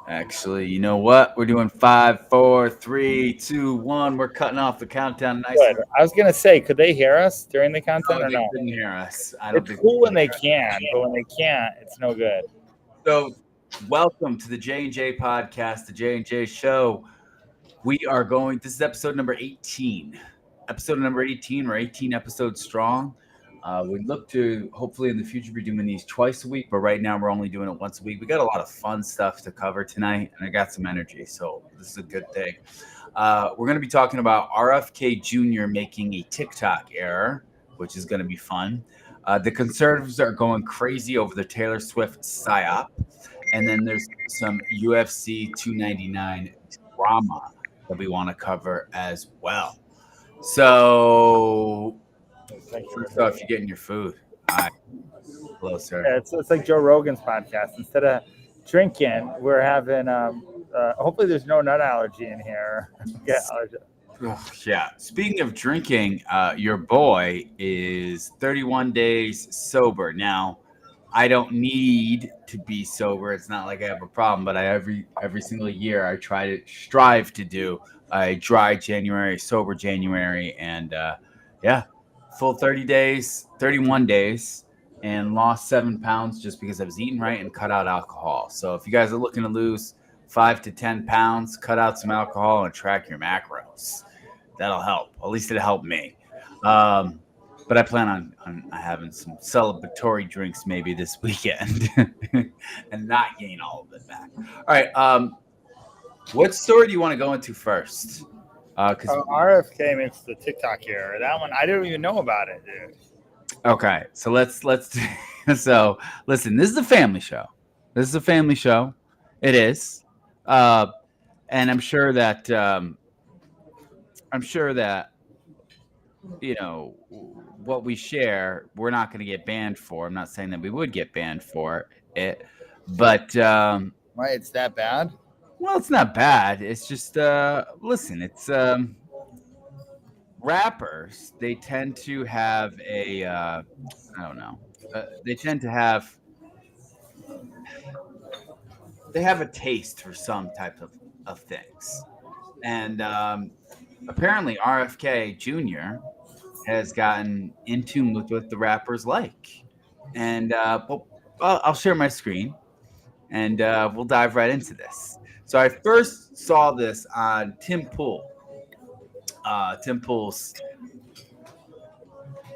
Actually, you know what? We're doing 5, 4, 3, 2, 1. We're cutting off the countdown nice Good. and. I was gonna say, could they hear us during the content No, or they no? couldn't hear us. I don't It's think. cool when they can, but when they can't, it's no good. So, welcome to the J&J podcast, the J&J show. We are going. This is episode number 18. Episode number 18. We're 18 episodes strong. We look to hopefully in the future be doing these twice a week, but right now we're only doing it once a week. We got a lot of fun stuff to cover tonight, and I got some energy, so this is a good thing. We're going to be talking about RFK Jr. making a TikTok error, which is going to be fun. The conservatives are going crazy over the Taylor Swift Psyop, and then there's some UFC 299 drama that we want to cover as well. So, first off, you're getting your food. Hi. Hello, sir. Yeah, it's like Joe Rogan's podcast. Instead of drinking, we're having. Hopefully, there's no nut allergy in here. Yeah. Speaking of drinking, your boy is 31 days sober. Now, I don't need to be sober. It's not like I have a problem, but every single year I strive to do a dry January, sober January, and full 30 days, 31 days, and lost 7 pounds just because I was eating right and cut out alcohol. So if you guys are looking to lose 5 to 10 pounds, cut out some alcohol and track your macros. That'll help. At least it'll help me. But I plan on having some celebratory drinks maybe this weekend and not gain all of it back. All right. What story do you want to go into first? Because RFK makes the TikTok error. That one, I didn't even know about it, dude. Okay, so let's so listen. This is a family show. This is a family show. It is, and I'm sure that you know what we share. We're not going to get banned for. I'm not saying that we would get banned for it, but Why it's that bad? well, it's not bad. It's just listen. It's rappers. They tend to have a I don't know. They tend to have a taste for some type of things, and apparently RFK Jr. has gotten in tune with what the rappers like, and I'll share my screen, and we'll dive right into this. So I first saw this on Tim Pool's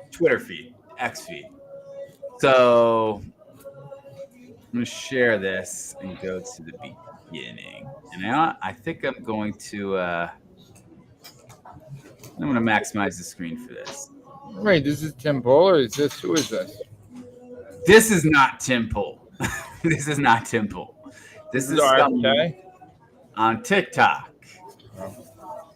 Twitter feed, X feed. So I'm going to share this and go to the beginning. And now I think I'm going to maximize the screen for this. Wait, this is Tim Pool, or is this who is this? This is not Tim Pool. This is not Tim Pool. This is RFK on TikTok.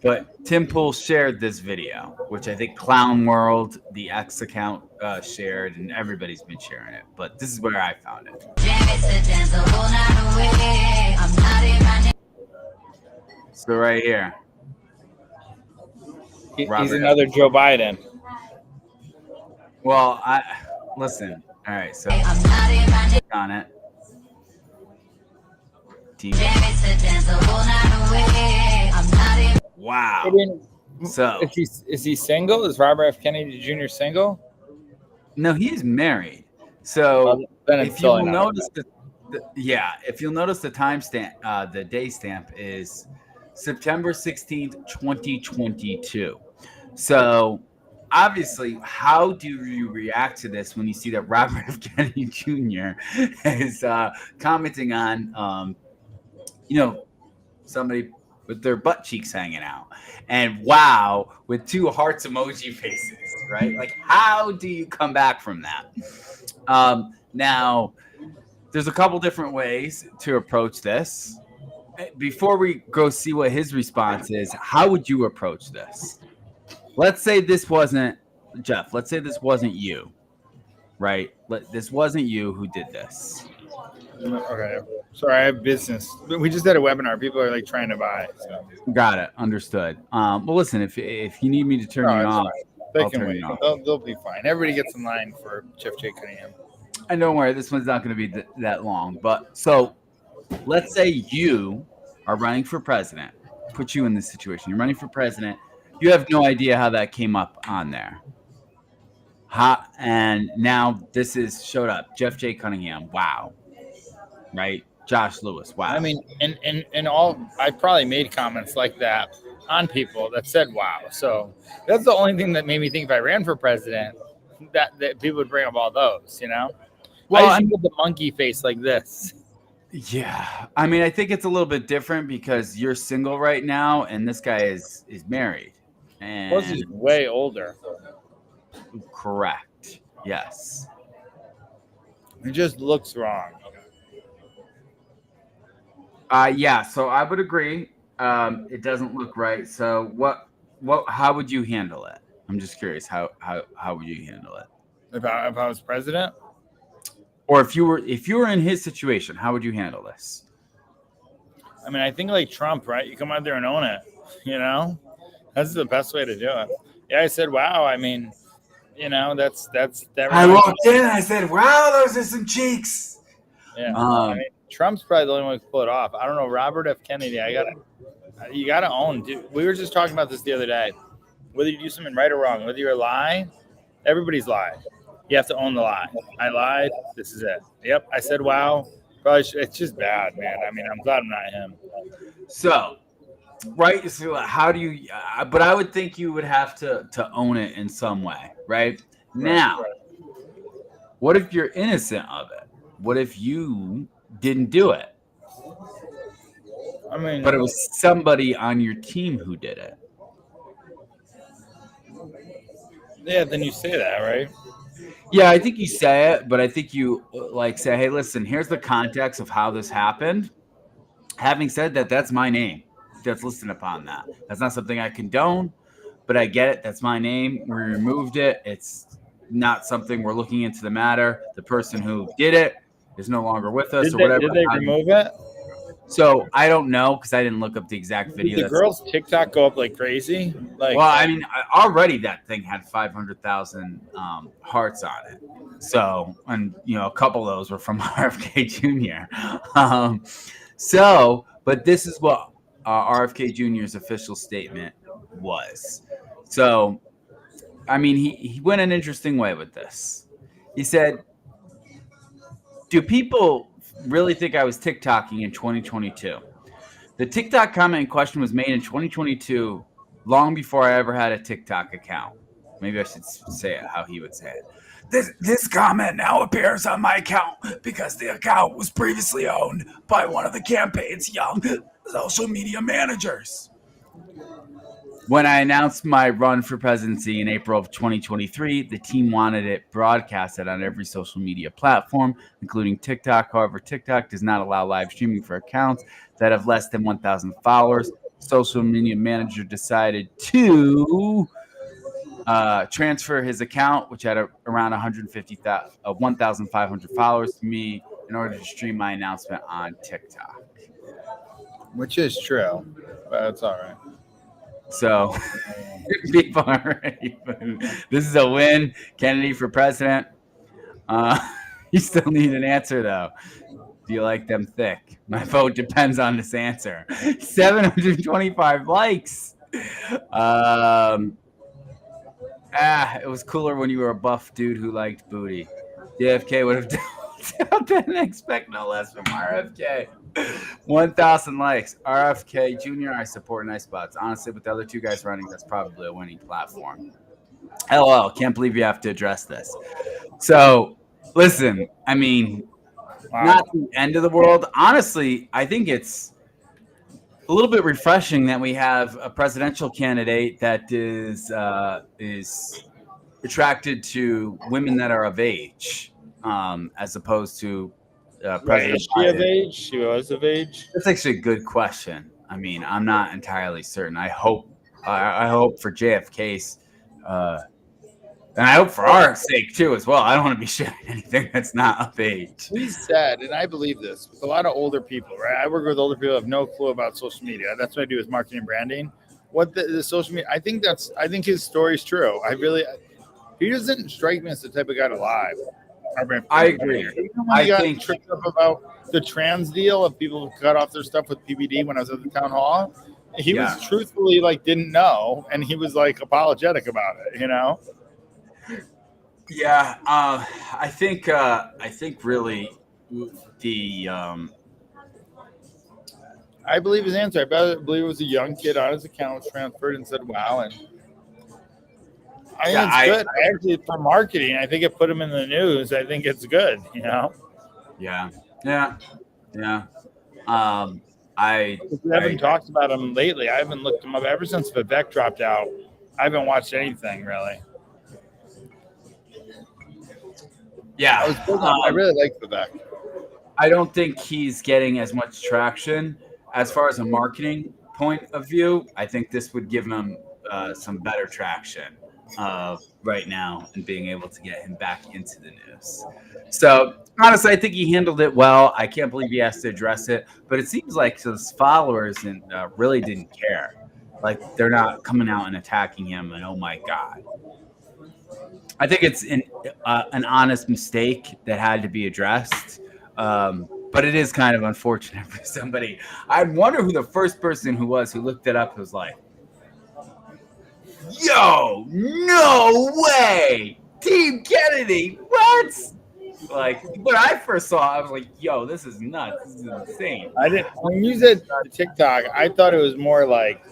But Tim Pool shared this video, which I think Clown World, the X account, shared, and everybody's been sharing it. But this is where I found it. So right here. He's another Joe Biden. Well, listen. All right, so click on it. Wow. So is he single? Is Robert F. Kennedy Jr. single? No, he is married. So if you'll notice if you'll notice the timestamp, the day stamp is September 16th, 2022. So obviously, how do you react to this when you see that Robert F. Kennedy Jr. is commenting on, somebody with their butt cheeks hanging out, and wow, with 2 hearts emoji faces, right? Like, how do you come back from that? Now, there's a couple different ways to approach this. Before we go see what his response is, how would you approach this? Let's say this wasn't Jeff. Let's say this wasn't you, right? This wasn't you who did this. Okay. Sorry, I have business. We just had a webinar. People are like trying to buy. So. Got it. Understood. Well, listen, if you need me to turn you off, they can wait. They'll be fine. Everybody gets in line for Jeff J. Cunningham. And don't worry, this one's not going to be that long. But so let's say you are running for president. Put you in this situation. You're running for president. You have no idea how that came up on there. And now this is showed up. Jeff J. Cunningham. Wow. Right? Josh Lewis. Wow. I mean, in all, I probably made comments like that on people that said "wow." So that's the only thing that made me think if I ran for president, that people would bring up all those. Well, I just put the monkey face like this. Yeah. I mean, I think it's a little bit different because you're single right now and this guy is married. And Plus, he's way older. Correct. Yes. It just looks wrong. Yeah, so I would agree. It doesn't look right. So how would you handle it? I'm just curious. How would you handle it? If I was president? Or if you were in his situation, how would you handle this? I mean, I think like Trump, right? You come out there and own it, That's the best way to do it. Yeah, I said, wow. I mean, that's that. I walked in. I said, "Wow, those are some cheeks." Yeah. I mean, Trump's probably the only one who can pull it off. I don't know. Robert F. Kennedy. You gotta own. Dude, we were just talking about this the other day. Whether you do something right or wrong, whether you're a lie, everybody's lied. You have to own the lie. I lied. This is it. Yep. I said, wow. Probably it's just bad, man. I mean, I'm glad I'm not him. So, right. So how do you, but I would think you would have to own it in some way, right? Now, what if you're innocent of it? What if you didn't do it? I mean, but it was somebody on your team who did it. Yeah, then you say that, right? Yeah, I think you say it, but I think you say, hey, listen, here's the context of how this happened. Having said that, that's my name that's listed upon that. That's not something I condone, but I get it. That's my name. We removed it. It's not something we're looking into the matter. The person who did it is no longer with us or whatever. Did they remove it? So I don't know because I didn't look up the exact video. Did the girl's TikTok go up like crazy? Well, I mean, already that thing had 500,000 hearts on it. So, and a couple of those were from RFK Jr. But this is what RFK Jr.'s official statement was. So, I mean, he went an interesting way with this. He said, "Do people really think I was TikToking in 2022? The TikTok comment in question was made in 2022, long before I ever had a TikTok account." Maybe I should say it how he would say it. This comment now appears on my account because the account was previously owned by one of the campaign's young social media managers. When I announced my run for presidency in April of 2023, the team wanted it broadcasted on every social media platform, including TikTok. However, TikTok does not allow live streaming for accounts that have less than 1,000 followers. Social media manager decided to transfer his account, which had around 1,500 followers, to me in order to stream my announcement on TikTok. Which is true, but it's all right. So people are ready. This is a win. Kennedy for president. You still need an answer, though. Do you like them thick? My vote depends on this answer. 725 likes. It was cooler when you were a buff dude who liked booty. JFK would have didn't expect no less from RFK. 1,000 likes. RFK Jr., I support nice spots. Honestly, with the other two guys running, that's probably a winning platform. LOL, can't believe you have to address this. So, listen, I mean, not the end of the world. Honestly, I think it's a little bit refreshing that we have a presidential candidate that is attracted to women that are of age, as opposed to President Is she of age? She was of age? That's actually a good question. I mean, I'm not entirely certain. I hope for JFK's, and I hope for our sake too as well. I don't want to be sharing anything that's not of age. We said, and I believe this, with a lot of older people, right? I work with older people who have no clue about social media. That's what I do with marketing and branding. What the social media, I think his story's true. He doesn't strike me as the type of guy to lie. I agree. Even when he got tripped up about the trans deal of people who cut off their stuff with PBD when I was at the town hall, he was truthfully like didn't know, and he was like apologetic about it, you know. Yeah, I think really the I believe his answer. I believe it was a young kid on his account was transferred and said, "Wow," and I think it's good. Actually, for marketing, I think it put him in the news. I think it's good, you know. Yeah. We haven't talked about him lately. I haven't looked him up ever since Vivek dropped out. I haven't watched anything really. Yeah, I really like Vivek. I don't think he's getting as much traction as far as a marketing point of view. I think this would give him some better traction right now and being able to get him back into the news. So honestly, I think he handled it well. I can't believe he has to address it, but it seems like his followers and really didn't care. Like they're not coming out and attacking him. And oh my God, I think it's an honest mistake that had to be addressed. But it is kind of unfortunate for somebody. I wonder who the first person who looked it up was like, yo, no way, Team Kennedy, what? Like when I first saw it, I was like, yo, this is nuts. This is insane. When you said TikTok, I thought it was more like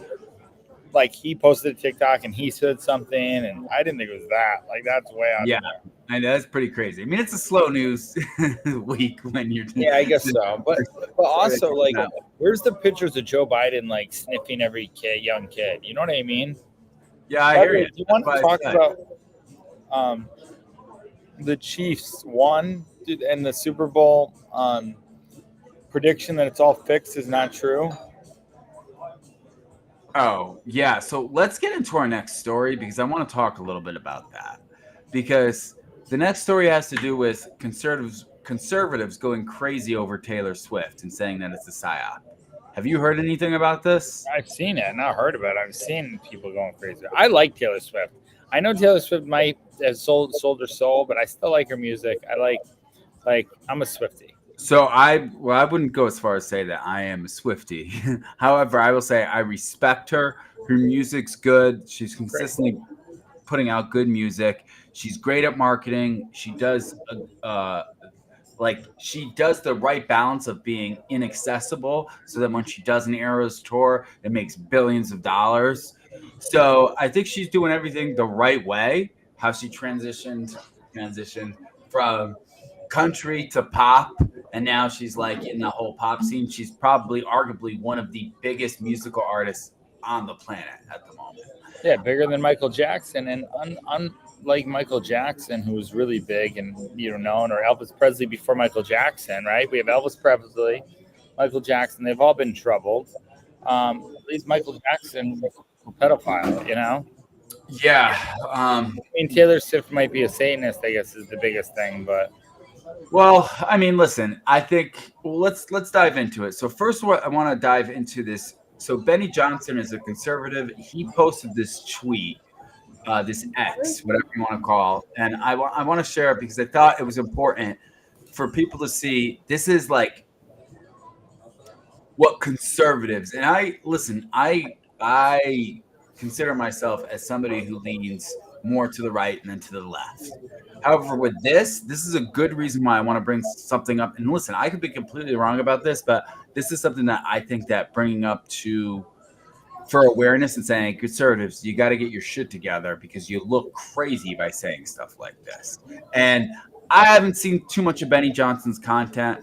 he posted a TikTok and he said something, and I didn't think it was that. Like that's way out there. I know that's pretty crazy. I mean, it's a slow news week when you're. Yeah, I guess so. But also, like, where's the pictures of Joe Biden like sniffing every young kid? You know what I mean? Yeah, I hear you. Do you want to talk about the Chiefs won and the Super Bowl prediction that it's all fixed is not true? Oh, yeah. So let's get into our next story because I want to talk a little bit about that. Because the next story has to do with conservatives going crazy over Taylor Swift and saying that it's a psyop. Have you heard anything about this? I've seen it, not heard about it. I've seen people going crazy. I like Taylor Swift. I know Taylor Swift might have sold her soul, but I still like her music. I like I'm a Swiftie. So I wouldn't go as far as say that I am a Swiftie. However, I will say I respect her. Her music's good. She's consistently putting out good music. She's great at marketing. She does she does the right balance of being inaccessible so that when she does an Eras tour, it makes billions of dollars. So I think she's doing everything the right way. How she transitioned from country to pop, and now she's like in the whole pop scene. She's probably arguably one of the biggest musical artists on the planet at the moment. Yeah, bigger than Michael Jackson, and unlike Michael Jackson, who was really big and known, or Elvis Presley before Michael Jackson, right? We have Elvis Presley, Michael Jackson. They've all been troubled. At least Michael Jackson was a pedophile, Yeah. I mean, Taylor Swift might be a Satanist, I guess, is the biggest thing, but. Well, I mean, listen, I think let's dive into it. So first, I want to dive into this. So Benny Johnson is a conservative. He posted this tweet, this X, whatever you want to call, and I want to share it because I thought it was important for people to see. This is like what conservatives, and I consider myself as somebody who leans more to the right than to the left. However, with this is a good reason why I want to bring something up. And listen, I could be completely wrong about this, but this is something that I think that bringing up for awareness and saying, conservatives, you got to get your shit together because you look crazy by saying stuff like this. And I haven't seen too much of Benny Johnson's content,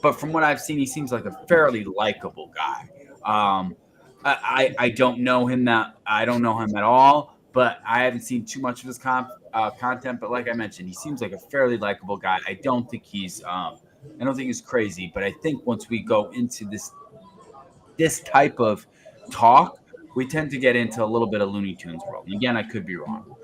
but from what I've seen, he seems like a fairly likable guy. I don't know him at all, but I haven't seen too much of his content. But like I mentioned, he seems like a fairly likable guy. I don't think he's crazy, but I think once we go into this type of talk, we tend to get into a little bit of Looney Tunes world. And again, I could be wrong.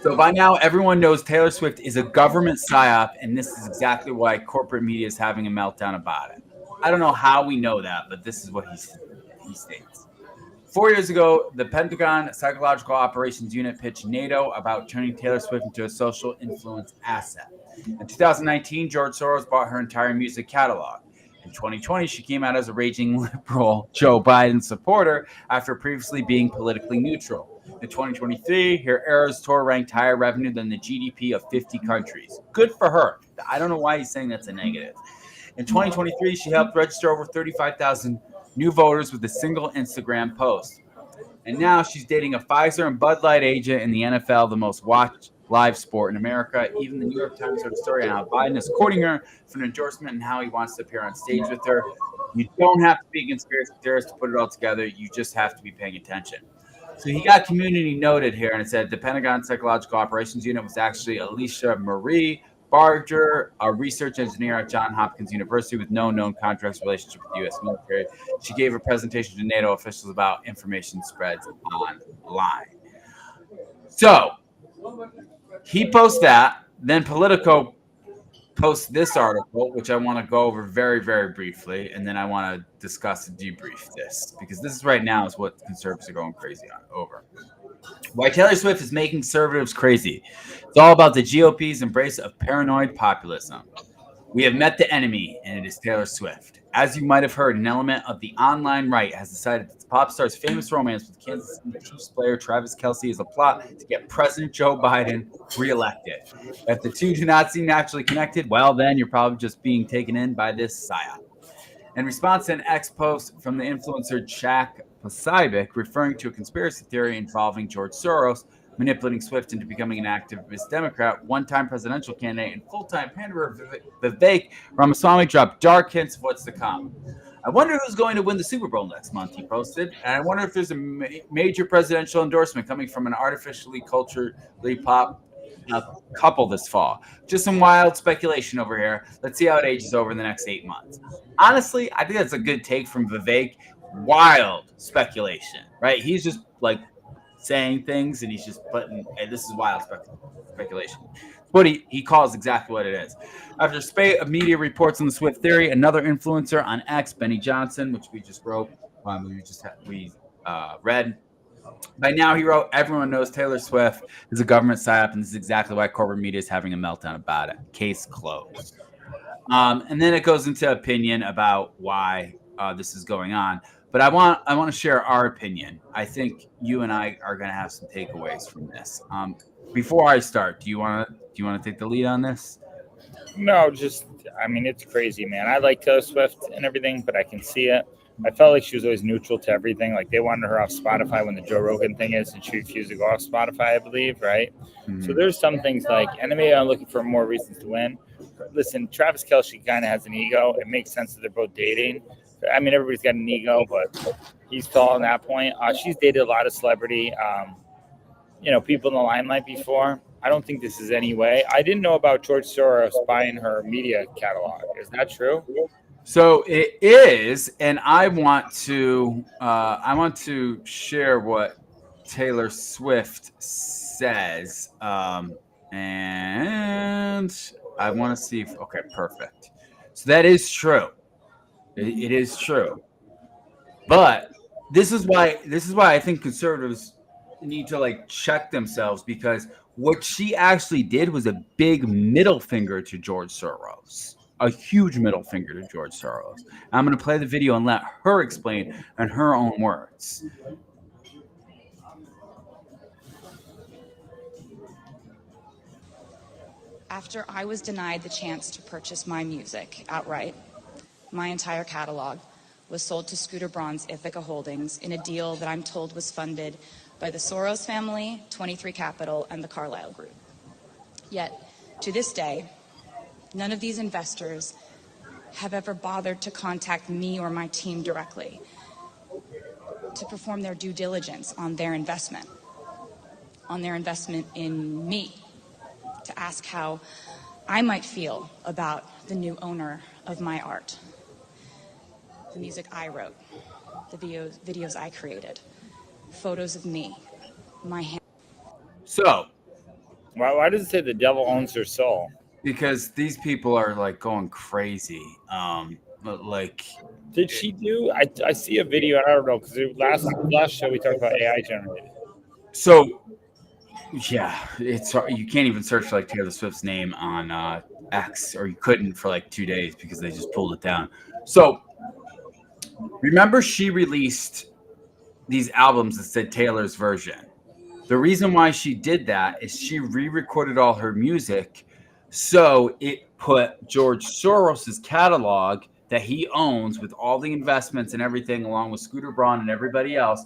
So by now, everyone knows Taylor Swift is a government psyop, and this is exactly why corporate media is having a meltdown about it. I don't know how we know that, but this is what he states. 4 years ago, the Pentagon Psychological Operations Unit pitched NATO about turning Taylor Swift into a social influence asset. In 2019, George Soros bought her entire music catalog. In 2020, she came out as a raging liberal Joe Biden supporter after previously being politically neutral. In 2023, her Eras tour ranked higher revenue than the GDP of 50 countries. Good for her. I don't know why he's saying that's a negative. In 2023, she helped register over 35,000 new voters with a single Instagram post. And now she's dating a Pfizer and Bud Light agent in the NFL, the most watched live sport in America. Even the New York Times wrote a story on how Biden is courting her for an endorsement and how he wants to appear on stage with her. You don't have to be a conspiracy theorist to put it all together. You just have to be paying attention. So he got community noted here, and it said the Pentagon Psychological Operations Unit was actually Alicia Marie Barger, a research engineer at Johns Hopkins University with no known contracts relationship with the U.S. military. She gave a presentation to NATO officials about information spreads online. So he posts that. Then Politico posts this article, which I want to go over very, very briefly, and then I want to discuss and debrief this, because this is right now is what conservatives are going crazy on over. Why Taylor Swift is making conservatives crazy. It's all about the GOP's embrace of paranoid populism. We have met the enemy, and it is Taylor Swift. As you might have heard, an element of the online right has decided that the pop star's famous romance with Kansas City Chiefs player Travis Kelce is a plot to get President Joe Biden reelected. If the two do not seem naturally connected, well, then you're probably just being taken in by this psyop. In response to an X post from the influencer Jack Psyop referring to a conspiracy theory involving George Soros manipulating Swift into becoming an activist Democrat, one-time presidential candidate, and full-time panderer Vivek Ramaswamy dropped dark hints of what's to come. I wonder who's going to win the Super Bowl next month, he posted. And I wonder if there's a major presidential endorsement coming from an artificially culturally pop couple this fall. Just some wild speculation over here. Let's see how it ages over the next 8 months. Honestly, I think that's a good take from Vivek. Wild speculation, right? He's just like saying things and he's just putting, hey, this is wild speculation. But he calls exactly what it is. After a spate of media reports on the Swift theory, another influencer on X, Benny Johnson, which we just wrote, we read. By now, he wrote, everyone knows Taylor Swift is a government psyop, and this is exactly why corporate media is having a meltdown about it. Case closed. And then it goes into opinion about why this is going on. But I want to share our opinion. I think you and I are going to have some takeaways from this. Before I start, do you want to take the lead on this? No, it's crazy, man. I like Taylor Swift and everything, but I can see it. I felt like she was always neutral to everything. Like they wanted her off Spotify when the Joe Rogan thing is, and she refused to go off Spotify, I believe, right? Mm-hmm. So there's some things like, and maybe I'm looking for more reasons to win. Listen, Travis Kelce kind of has an ego. It makes sense that they're both dating. I mean, everybody's got an ego, but he's tall on that point. She's dated a lot of celebrity, people in the limelight before. I don't think this is any way. I didn't know about George Soros buying her media catalog. Is that true? So it is, and I want to share what Taylor Swift says, and I want to see if perfect. So that is true. It is true, but this is why I think conservatives need to check themselves, because what she actually did was a big middle finger to George Soros. A huge middle finger to George Soros. I'm going to play the video and let her explain in her own words. After I was denied the chance to purchase my music outright, my entire catalog was sold to Scooter Braun's Ithaca Holdings in a deal that I'm told was funded by the Soros family, 23 Capital, and the Carlyle Group. Yet, to this day, none of these investors have ever bothered to contact me or my team directly to perform their due diligence on their investment in me, to ask how I might feel about the new owner of my art, the music I wrote, the videos I created, photos of me, my hand. So, why does it say the devil owns her soul? Because these people are going crazy. like, Did she do? I see a video. I don't know because last show we talked about AI generated. so yeah, it's you can't even search like Taylor Swift's name on X, or you couldn't for like 2 days because they just pulled it down. So remember, she released these albums that said Taylor's version. The reason why she did that is she re-recorded all her music, so it put George Soros's catalog that he owns with all the investments and everything, along with Scooter Braun and everybody else.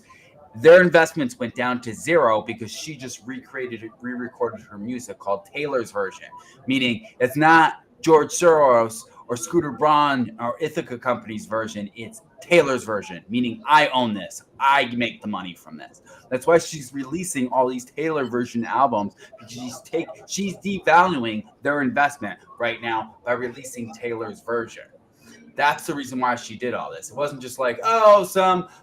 Their investments went down to zero because she just re-recorded her music called Taylor's version, meaning it's not George Soros or Scooter Braun or Ithaca Company's version. It's Taylor's version, meaning I own this. I make the money from this. That's why she's releasing all these Taylor version albums, because she's devaluing their investment right now by releasing Taylor's version. That's the reason why she did all this. It wasn't just like, oh,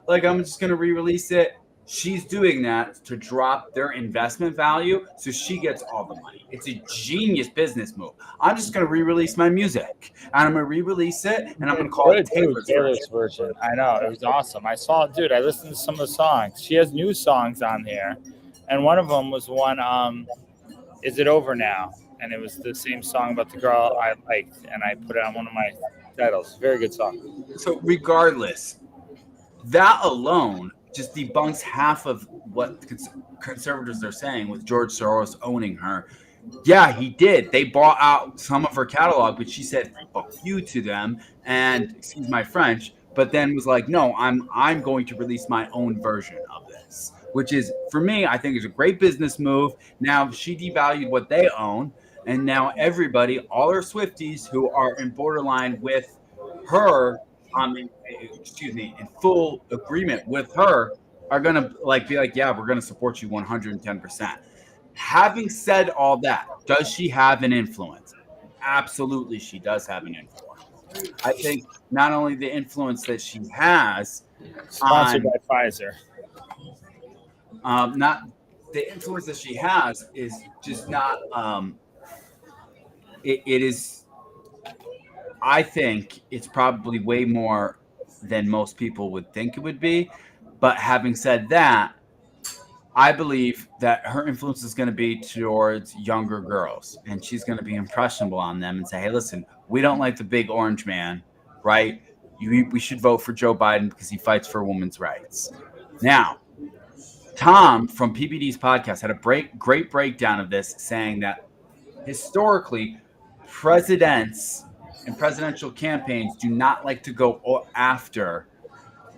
I'm just going to re-release it. She's doing that to drop their investment value so she gets all the money. It's a genius business move. I'm just going to re-release my music, and I'm going to re-release it, and I'm going to call it Taylor's version. I know. It was awesome. I listened to some of the songs. She has new songs on here, and one of them was one, Is It Over Now? And it was the same song about the girl I liked, and I put it on one of my titles. Very good song. So regardless, that alone just debunks half of what conservatives are saying with George Soros owning her. Yeah, he did. They bought out some of her catalog, but she said fuck you to them, and excuse my French, but then was like, no, I'm going to release my own version of this, which is, for me, I think is a great business move. Now she devalued what they own, and now everybody, all her Swifties who are in borderline with her, in full agreement with her, are gonna be like, yeah, we're gonna support you 110%. Having said all that, does she have an influence? Absolutely, she does have an influence. I think not only the influence that she has, sponsored by Pfizer, not the influence that she has is just not. It is. I think it's probably way more than most people would think it would be. But having said that, I believe that her influence is going to be towards younger girls, and she's going to be impressionable on them and say, hey, listen, we don't like the big orange man, right? We should vote for Joe Biden because he fights for women's rights. Now, Tom from PBD's podcast had a great breakdown of this, saying that historically, presidents and presidential campaigns do not like to go after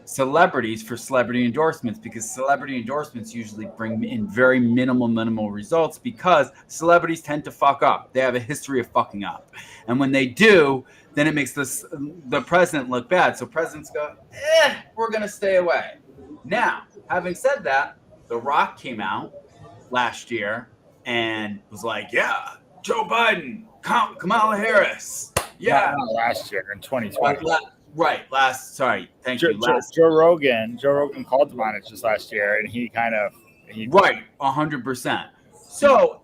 celebrities for celebrity endorsements, because celebrity endorsements usually bring in very minimal results, because celebrities tend to fuck up. They have a history of fucking up. And when they do, then it makes the president look bad. So presidents go, we're going to stay away. Now, having said that, The Rock came out last year and was like, yeah, Joe Biden, Kamala Harris. Yeah, not last year in 2020. Right. Thank you. Joe Rogan called him on it just last year, and he right, 100%. So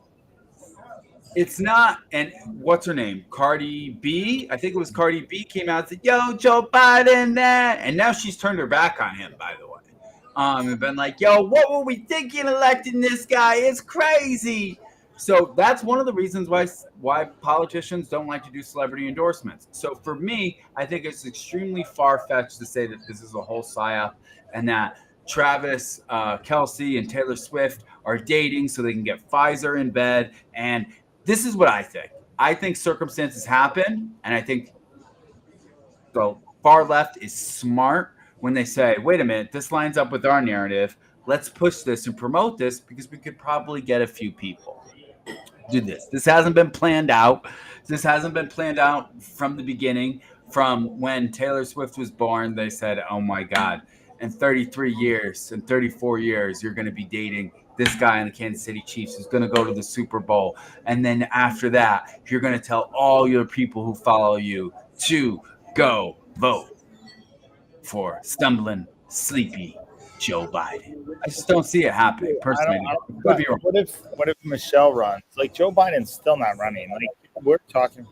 it's not, and what's her name? Cardi B. I think it was Cardi B came out and said, "Yo, Joe Biden," that, and now she's turned her back on him. By the way, and been like, "Yo, what were we thinking electing this guy? It's crazy." So that's one of the reasons why politicians don't like to do celebrity endorsements. So for me, I think it's extremely far-fetched to say that this is a whole psyop and that Travis Kelce and Taylor Swift are dating so they can get Pfizer in bed. And this is what I think. I think circumstances happen, and I think the far left is smart when they say, wait a minute, this lines up with our narrative. Let's push this and promote this because we could probably get a few people. Do this. This hasn't been planned out. This hasn't been planned out from the beginning. From when Taylor Swift was born, they said, oh my God, in 33 years, in 34 years, you're going to be dating this guy in the Kansas City Chiefs who's going to go to the Super Bowl. And then after that, you're going to tell all your people who follow you to go vote for stumbling, sleepy Joe Biden. I just don't see it happening personally. What if Michelle runs? Like, Joe Biden's still not running. Like, we're talking.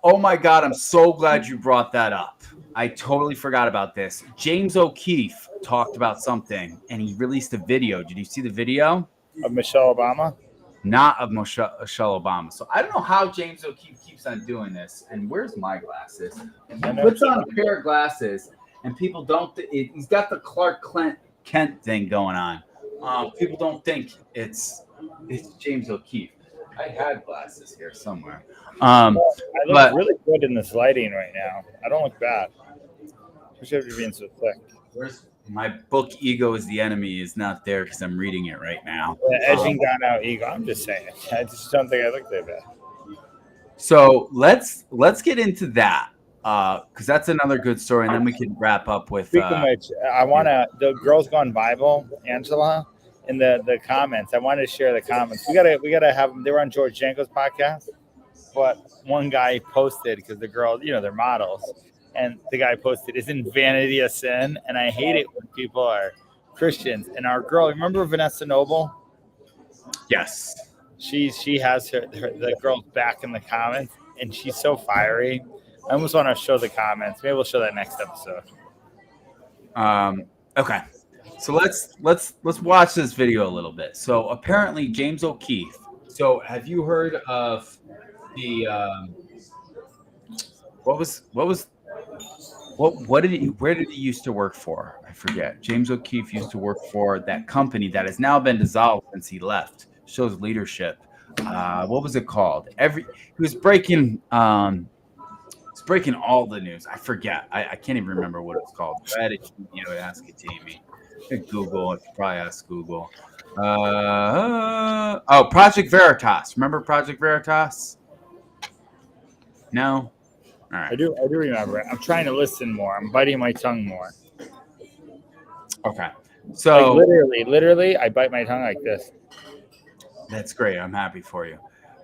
Oh my God, I'm so glad you brought that up. I totally forgot about this. James O'Keefe talked about something and he released a video. Did you see the video? Of Michelle Obama? Not of Michelle Obama. So I don't know how James O'Keefe keeps on doing this. And where's my glasses? He puts on a pair of glasses and people don't, he's got the Clark Kent thing going on. People don't think it's James O'Keefe. I had glasses here somewhere. I look really good in this lighting right now. I don't look bad. Especially after being so thick. Where's my book? Ego is the Enemy is not there because I'm reading it right now. Edging down out ego. I'm just saying. I just don't think I look that bad. So let's get into that because that's another good story, and then we can wrap up with. Speaking of which, I want to the Girls Gone Bible, Angela, in the comments. I wanted to share the comments. We gotta have them. They were on George Janko's podcast, but one guy posted because the girls, they're models. And the guy posted, "Isn't vanity a sin?" And I hate it when people are Christians. And our girl, remember Vanessa Noble? Yes. She has the girl's back in the comments, and she's so fiery. I almost want to show the comments. Maybe we'll show that next episode. Okay. So let's watch this video a little bit. So apparently James O'Keefe. So have you heard of the where did he used to work for? I forget. James O'Keefe used to work for that company that has now been dissolved since he left. Shows leadership. What was it called? He was breaking breaking all the news. I forget. I can't even remember what it's called. I had to ask it to Amy. Google. I could probably ask Google. Project Veritas. Remember Project Veritas? No. All right. I do remember it. I'm trying to listen more. I'm biting my tongue more. Okay. So literally, I bite my tongue like this. That's great. I'm happy for you.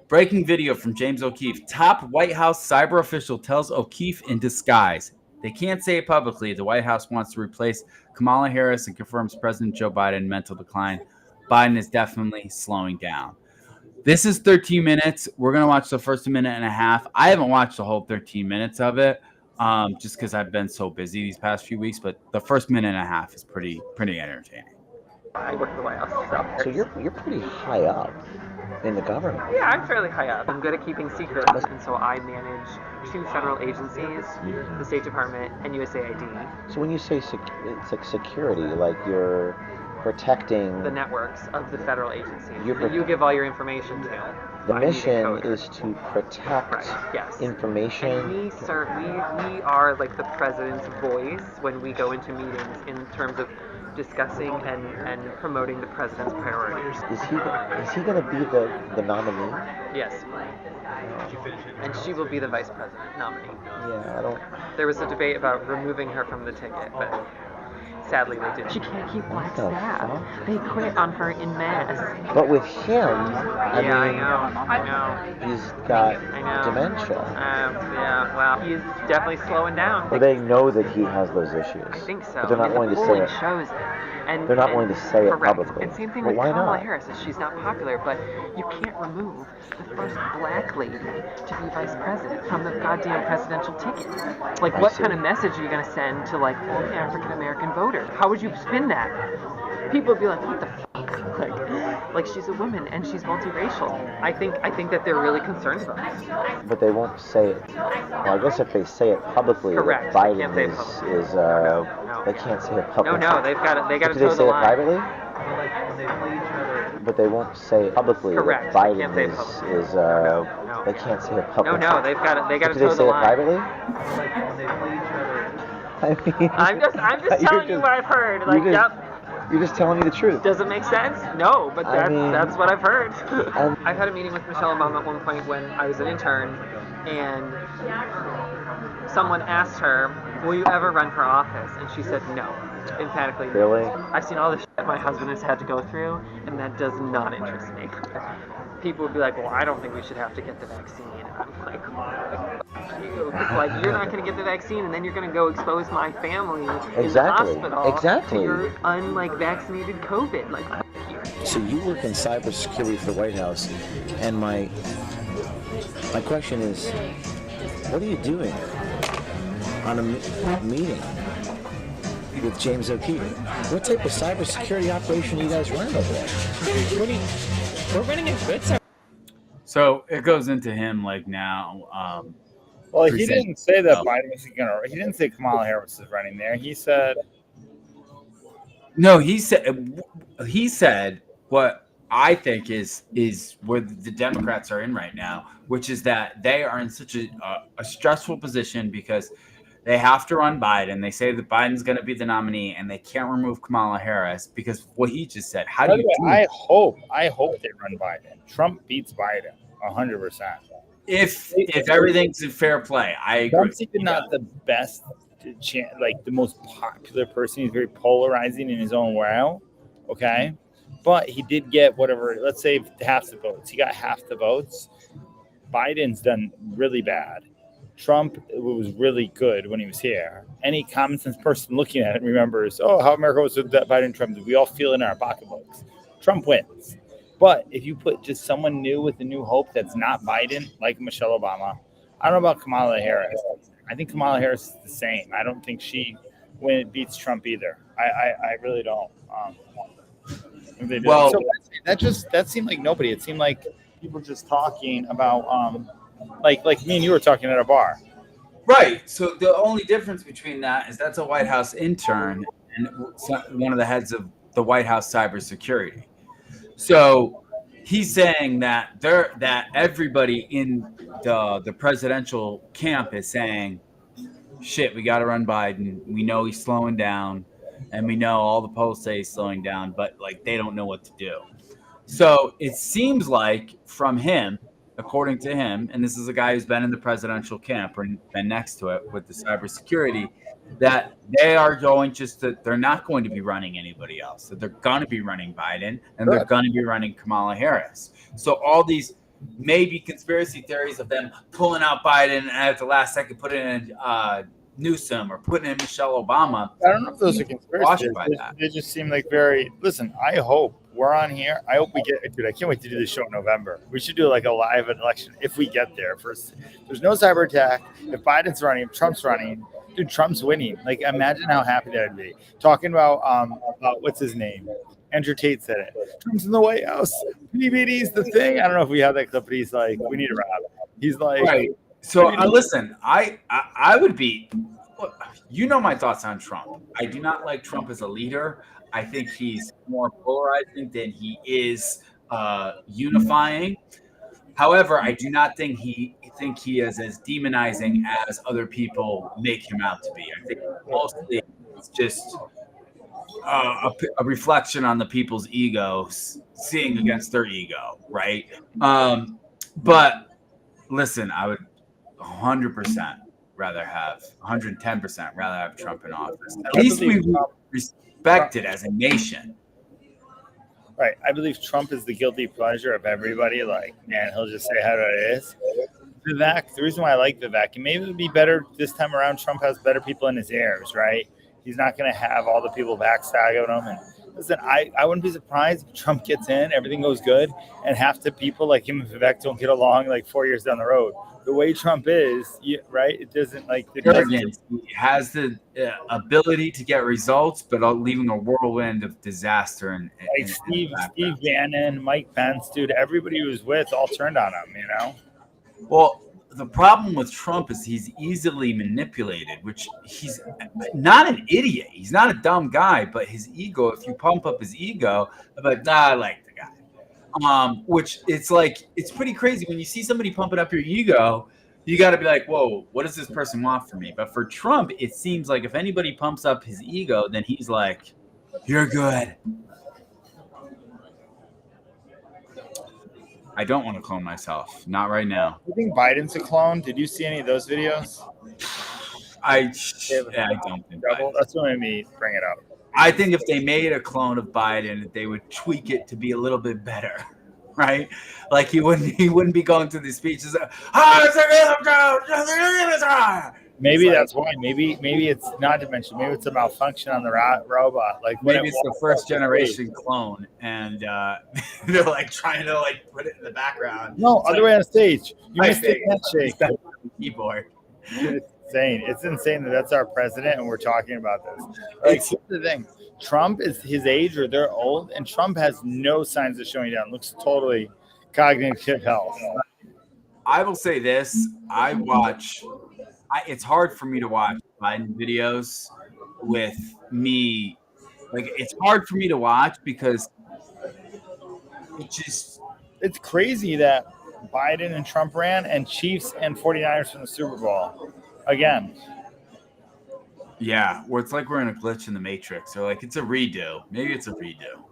Breaking video from James O'Keefe. Top White House cyber official tells O'Keefe in disguise. They can't say it publicly. The White House wants to replace Kamala Harris and confirms President Joe Biden mental decline. Biden is definitely slowing down. This is 13 minutes. We're going to watch the first minute and a half. I haven't watched the whole 13 minutes of it just because I've been so busy these past few weeks. But the first minute and a half is pretty entertaining. I work for the White House. So you're pretty high up in the government. Yeah, I'm fairly high up. I'm good at keeping secrets, and so I manage 2 federal agencies, the State Department and USAID. So when you say it's like security, like you're protecting the networks of the federal agencies that you give all your information to. The mission is to protect information. And we are like the president's voice when we go into meetings in terms of discussing and promoting the president's priorities. Is he going to be the nominee? Yes. And she will be the vice president nominee. Yeah, I don't. There was a debate about removing her from the ticket, but sadly they didn't. She can't keep black staff. They quit on her in mass. But with him, I know. He's got dementia. He's definitely slowing down. Well, they know that he has those issues. I think so. But they're not willing to say it. Shows it. They're not willing to say it publicly. And same thing but with why Kamala not? Harris. She's not popular, but you can't remove the first black lady to be vice president from the goddamn presidential ticket. Like, what kind of message are you going to send to, like, the African American voter? How would you spin that? People would be like, what the fuck? Like she's a woman and she's multiracial. I think that they're really concerned about it. But they won't say it. Well, I guess if they say it publicly, correct. That Biden is no. They can't say it publicly. No, they got to toe the line. Do they say it privately? But they won't say it publicly. Correct. That Biden is they can't say it publicly. No, they got to toe the line. Do they say it privately? I'm just telling you what I've heard. Like, You're just telling me the truth. Does it make sense? No, but that's what I've heard. I've had a meeting with Michelle Obama at one point when I was an intern, and someone asked her, "Will you ever run for office?" And she said no, emphatically. Really? I've seen all the shit my husband has had to go through, and that does not interest me. People would be like, "Well, I don't think we should have to get the vaccine." And I'm like, it's like, you're not going to get the vaccine, and then you're going to go expose my family in the hospital to your vaccinated COVID. Like, so you work in cybersecurity for the White House, and my My question is, what are you doing on a meeting with James O'Keefe? What type of cybersecurity operation are you guys running over there? We're running a good cyber. So it goes into him like now. Well, he didn't say that himself. Biden was going to. He didn't say Kamala Harris is running there. He said. No, he said what I think is where the Democrats are in right now, which is that they are in such a stressful position because they have to run Biden. They say that Biden's going to be the nominee, and they can't remove Kamala Harris because of what he just said. How do you do I hope they run Biden. Trump beats Biden 100%. if everything's in fair play? I agree. Trump's even not the best, like the most popular person. He's very polarizing in his own way. Okay, but he did get whatever. Let's say half the votes. He got half the votes. Biden's done really bad. Trump was really good when he was here. Any common sense person looking at it remembers, how America was with Biden and Trump. We all feel it in our pocketbooks. Trump wins. But if you put just someone new with a new hope that's not Biden, like Michelle Obama, I don't know about Kamala Harris. I think Kamala Harris is the same. I don't think she beats Trump either. I really don't. Well, so that seemed like nobody. It seemed like people just talking about like me and you were talking at a bar. Right. So the only difference between that is that's a White House intern and one of the heads of the White House cybersecurity. So he's saying that everybody in the presidential camp is saying, shit, we got to run Biden. We know he's slowing down, and we know all the polls say he's slowing down, but like they don't know what to do. So it seems like from him, according to him, and this is a guy who's been in the presidential camp or been next to it with the cybersecurity, that they are going they're not going to be running anybody else. That they're going to be running Biden and they're going to be running Kamala Harris. So all these maybe conspiracy theories of them pulling out Biden and at the last second putting in Newsom or putting in Michelle Obama. I don't know if those are conspiracy theories. They just seem like very. Listen, I hope we're on here. I hope we get. Dude, I can't wait to do this show in November. We should do like a live election if we get there. First, there's no cyber attack. If Biden's running, if Trump's running, dude, Trump's winning. Like, imagine how happy that'd be. Talking about what's his name? Andrew Tate said it. Trump's in the White House. PBD's the thing. I don't know if we have that clip, but he's like, we need a rap. He's like, right. So listen, I would be. You know my thoughts on Trump. I do not like Trump as a leader. I think he's more polarizing than he is unifying. However, I do not think he is as demonizing as other people make him out to be. I think mostly it's just a reflection on the people's egos, seeing against their ego, right? But listen, I would 100% rather have 110% rather have Trump in office. At least we respect it as a nation. Right. I believe Trump is the guilty pleasure of everybody. Like, man, he'll just say how it is. Vivek, the reason why I like Vivek, and maybe it would be better this time around, Trump has better people in his ears, right? He's not going to have all the people backstabbing him. And listen, I wouldn't be surprised if Trump gets in, everything goes good, and half the people like him and Vivek don't get along like 4 years down the road. The way Trump is, right? It doesn't like the arrogance. He has the ability to get results, but leaving a whirlwind of disaster. And Steve Bannon, Mike Pence, dude, everybody he was with all turned on him, you know? Well, the problem with Trump is he's easily manipulated, which he's not an idiot. He's not a dumb guy, but his ego, if you pump up his ego, I'm like, I like the guy. Which it's like, it's pretty crazy when you see somebody pumping up your ego, you got to be like, whoa, what does this person want from me? But for Trump, it seems like if anybody pumps up his ego, then he's like, you're good. I don't want to clone myself. Not right now. You think Biden's a clone? Did you see any of those videos? I don't think that's what made me bring it up. I think if they made a clone of Biden, they would tweak it to be a little bit better, right? Like he wouldn't be going through these speeches. Maybe that's why. Maybe it's not to mention. Maybe it's a malfunction on the robot. Like maybe it's the first generation clone, and They're like trying to like put it in the background. No, It's other like, way on stage. You I missed the think handshake. it's on the keyboard. It's insane. It's insane that that's our president and we're talking about this. Like, here's the thing. Trump is his age or they're old, and Trump has no signs of showing down. Looks totally cognitive health. I will say this: it's hard for me to watch Biden videos with me. Like, it's hard for me to watch because it's crazy that Biden and Trump ran and Chiefs and 49ers from the Super Bowl again. Yeah, where it's like we're in a glitch in the Matrix, or like it's a redo. Maybe it's a redo.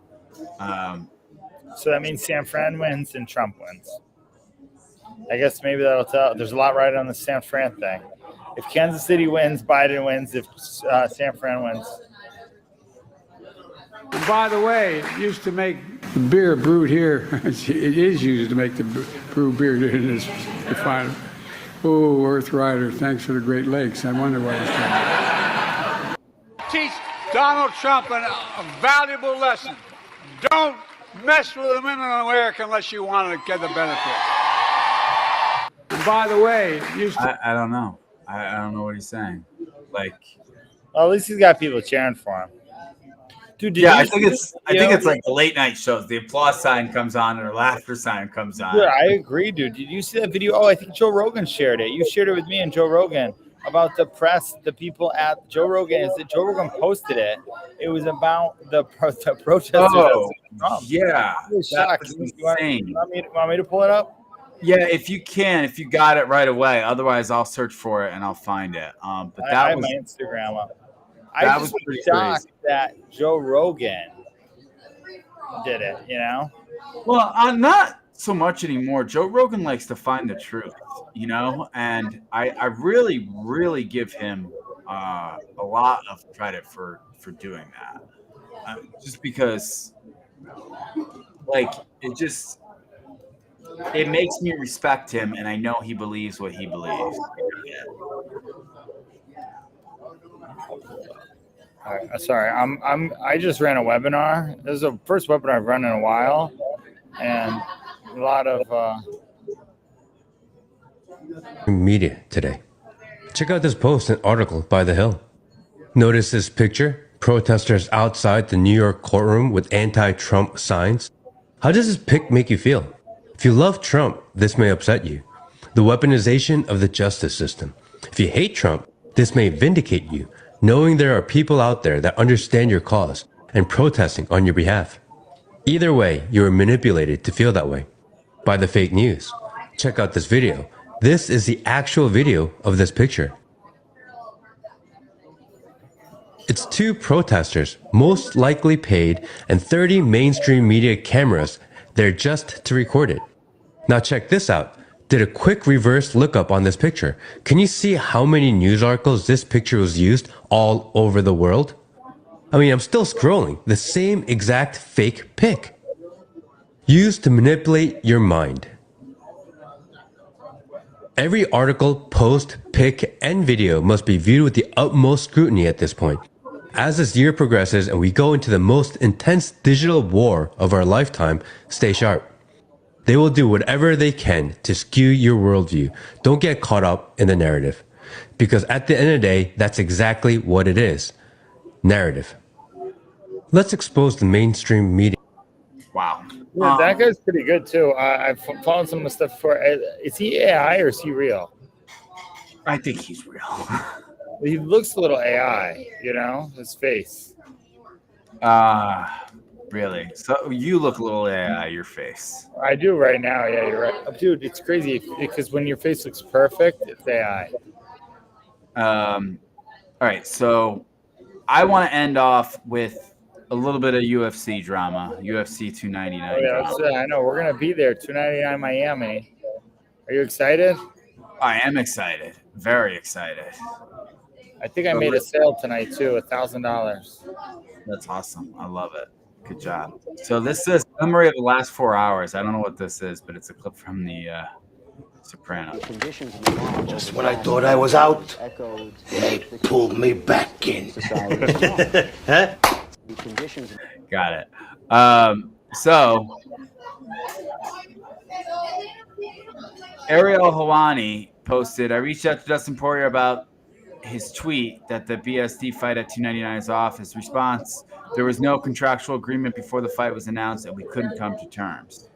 So that means San Fran wins and Trump wins. I guess maybe that'll tell. There's a lot right on the San Fran thing. If Kansas City wins, Biden wins. If San Fran wins. And by the way, it used to make the beer brewed here. It is used to make the brew beer in this refinery. Oh, Earth Rider, thanks for the Great Lakes. I wonder what it's doing. Teach Donald Trump a valuable lesson. Don't mess with the women in America unless you want to get the benefit. And by the way, it used to... I don't know. I don't know what he's saying. Like, well, at least he's got people cheering for him. Dude, yeah, I think it's like the late night shows. The applause sign comes on and the laughter sign comes on. Yeah, I agree, dude. Did you see that video? Oh, I think Joe Rogan shared it. You shared it with me and Joe Rogan about the press, the people at Joe Rogan. Joe Rogan posted it. It was about the protesters. Oh, yeah. I was shocked. You want me to pull it up? Yeah, if you got it right away. Otherwise, I'll search for it and I'll find it. But that was my Instagram up. That was pretty shocked crazy. that Joe Rogan did it, you know? Well, not so much anymore. Joe Rogan likes to find the truth, you know? And I really, really give him a lot of credit for doing that. Just because, like, it makes me respect him, and I know he believes what he believes. All right, sorry, I just ran a webinar. This is the first webinar I've run in a while, and a lot of media today. Check out this post and article by The Hill. Notice this picture: protesters outside the New York courtroom with anti-Trump signs. How does this pic make you feel? If you love Trump, this may upset you. The weaponization of the justice system. If you hate Trump, this may vindicate you, knowing there are people out there that understand your cause and protesting on your behalf. Either way, you are manipulated to feel that way by the fake news. Check out this video. This is the actual video of this picture. It's two protesters, most likely paid, and 30 mainstream media cameras there just to record it. Now check this out. Did a quick reverse lookup on this picture. Can you see how many news articles this picture was used all over the world? I mean, I'm still scrolling. The same exact fake pic. Used to manipulate your mind. Every article, post, pic, and video must be viewed with the utmost scrutiny at this point. As this year progresses and we go into the most intense digital war of our lifetime, stay sharp. They will do whatever they can to skew your worldview. Don't get caught up in the narrative. Because at the end of the day, that's exactly what it is. Narrative. Let's expose the mainstream media. Wow. Yeah, that guy's pretty good too. I've followed some of the stuff for. Is he AI or is he real? I think he's real. He looks a little AI, you know, his face. Really? So you look a little AI, your face. I do right now. Yeah, you're right. Dude, it's crazy because when your face looks perfect, it's AI. All right, so I want to end off with a little bit of UFC drama, UFC 299. Oh, yeah, I know. We're going to be there, 299 Miami. Are you excited? I am excited. Very excited. I think I made a sale tonight, too, $1,000. That's awesome. I love it. Good job. So this is a summary of the last 4 hours. I don't know what this is, but it's a clip from the Sopranos. Just when I thought I was out, they pulled me back in. Got it. So Ariel Hawani posted, I reached out to Dustin Poirier about his tweet that the BSD fight at 299 is off. His response, there was no contractual agreement before the fight was announced and we couldn't come to terms.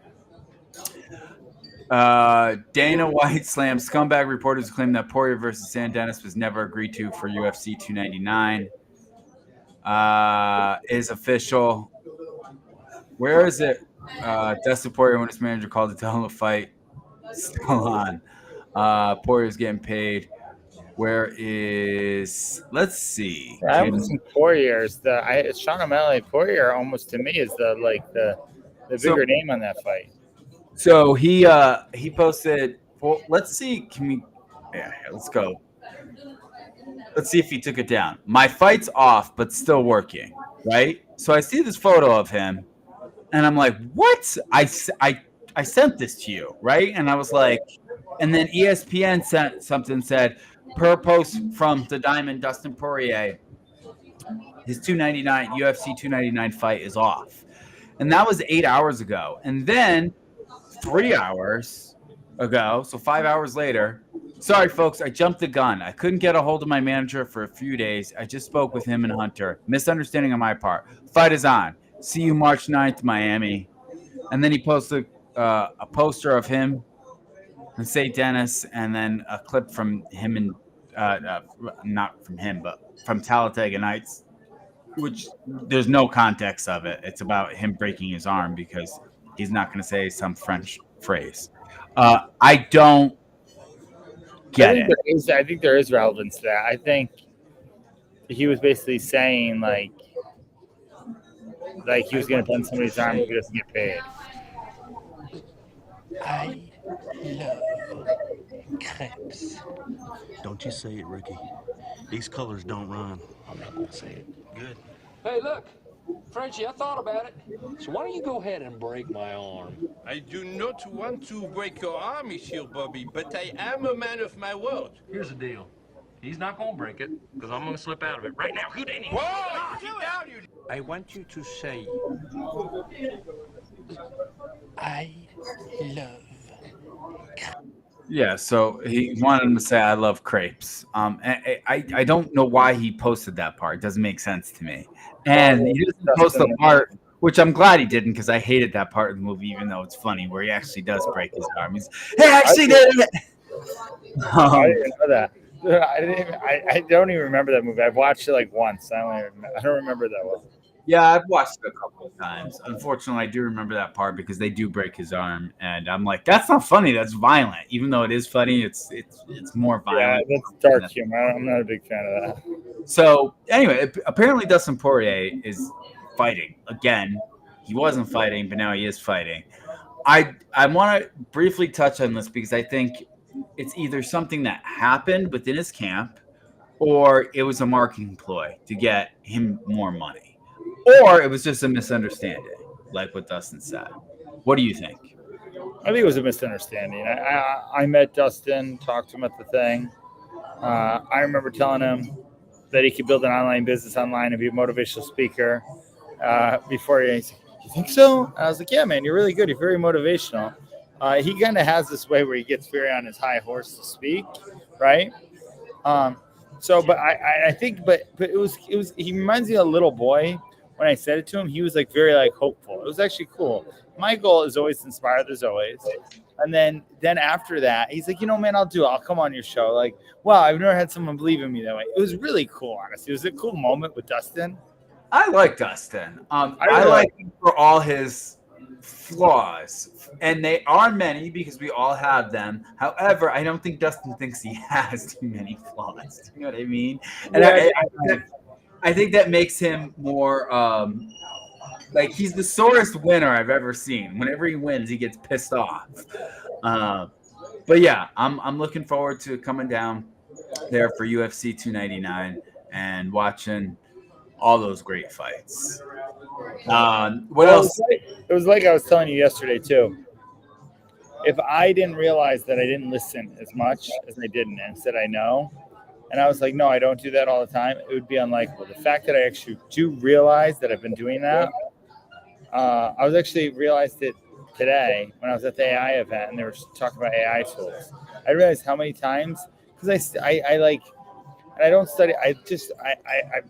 Dana White slam scumbag reporters claim that Poirier versus San Dennis was never agreed to for UFC 299. Is official. Where is it? Dustin Poirier, when his manager called to tell him to fight, still on. Poirier's getting paid. Where is? Let's see. I haven't seen Poirier's. Sean O'Malley Poirier almost to me is the bigger name on that fight. So he posted. Well, let's see. Can we? Yeah, let's go. Let's see if he took it down. My fight's off, but still working. Right. So I see this photo of him, and I'm like, what? I sent this to you, right? And I was like, and then ESPN sent something, said, per post from the Diamond, Dustin Poirier, his 299 UFC 299 fight is off. And that was 8 hours ago. And then 3 hours ago, so 5 hours later, sorry, folks, I jumped the gun. I couldn't get a hold of my manager for a few days. I just spoke with him and Hunter. Misunderstanding on my part. Fight is on. See you March 9th, Miami. And then he posted a poster of him and St. Dennis, and then a clip from him and not from him, but from Talladega Nights, which there's no context of it. It's about him breaking his arm because he's not going to say some French phrase. I don't get it. I think there is relevance to that. I think he was basically saying like he was going to bend somebody's arm if he doesn't get paid. I love crepes. Don't you say it, Ricky. These colors don't rhyme. I'm not gonna say it. Good. Hey, look, Frenchie, I thought about it. So why don't you go ahead and break my arm? I do not want to break your arm, Monsieur Bobby, but I am a man of my word. Here's the deal. He's not gonna break it, because I'm gonna slip out of it right now. Houdini! Whoa! Keep down, you... I want you to say, I love. Yeah, so he wanted him to say, I love crepes. I don't know why he posted that part. It doesn't make sense to me. And he doesn't post the part, which I'm glad he didn't, because I hated that part of the movie, even though it's funny, where he actually does break his arm. He's, hey, I actually did it! I didn't know that. I don't even remember that movie. I've watched it like once. I don't remember that well. Yeah, I've watched it a couple of times. Unfortunately, I do remember that part because they do break his arm, and I'm like, that's not funny. That's violent. Even though it is funny, it's more violent. Yeah, that's dark humor. I'm not a big fan of that. So anyway, apparently Dustin Poirier is fighting again. He wasn't fighting, but now he is fighting. I want to briefly touch on this because I think it's either something that happened within his camp, or it was a marketing ploy to get him more money. Or it was just a misunderstanding, like what Dustin said. What do you think? I think it was a misunderstanding. I met Dustin, talked to him at the thing. I remember telling him that he could build an online business online and be a motivational speaker. Before he said, you think so? And I was like, yeah, man, you're really good. You're very motivational. He kind of has this way where he gets very on his high horse to speak, right? But I think, but it was. He reminds me of a little boy. When I said it to him, he was like very like hopeful. It was actually cool. My goal is always to inspire others always. And then after that, he's like, man, I'll do it. I'll come on your show. Like, wow, I've never had someone believe in me that way. It was really cool, honestly. It was a cool moment with Dustin. I like Dustin. I like him for all his flaws, and they are many because we all have them. However, I don't think Dustin thinks he has too many flaws. You know what I mean? And I think that makes him more like he's the sorest winner I've ever seen. Whenever he wins, he gets pissed off. But yeah, I'm looking forward to coming down there for UFC 299 and watching all those great fights. What else? It was like I was telling you yesterday too. If I didn't realize that I didn't listen as much as I didn't and said I know, and I was like, no, I don't do that all the time, it would be unlikely. The fact that I actually do realize that I've been doing that, I was actually realized it today when I was at the AI event and they were talking about AI tools. I realized how many times, because I like, and I don't study, I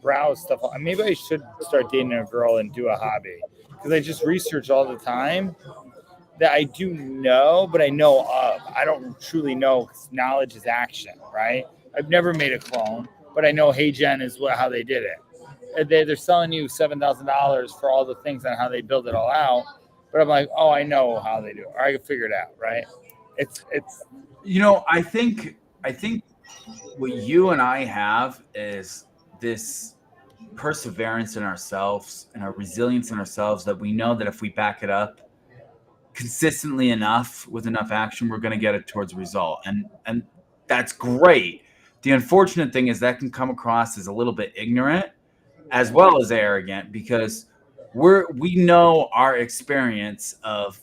browse stuff. Maybe I should start dating a girl and do a hobby, because I just research all the time that I do know, but I know of. I don't truly know, because knowledge is action, right? I've never made a clone, but I know HeyGen is how they did it. They're selling you $7,000 for all the things on how they build it all out. But I'm like, oh, I know how they do it. Or I can figure it out, right? It's. I think what you and I have is this perseverance in ourselves and our resilience in ourselves, that we know that if we back it up consistently enough with enough action, we're going to get it towards a result. And that's great. The unfortunate thing is that can come across as a little bit ignorant as well as arrogant, because we know our experience of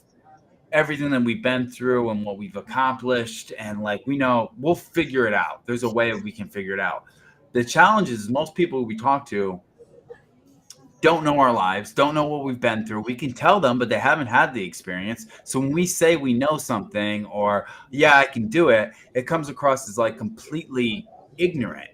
everything that we've been through and what we've accomplished, and like, we know we'll figure it out. There's a way we can figure it out. The challenge is most people we talk to don't know our lives, don't know what we've been through. We can tell them, but they haven't had the experience. So when we say we know something, or yeah, I can do it, it comes across as like completely ignorant.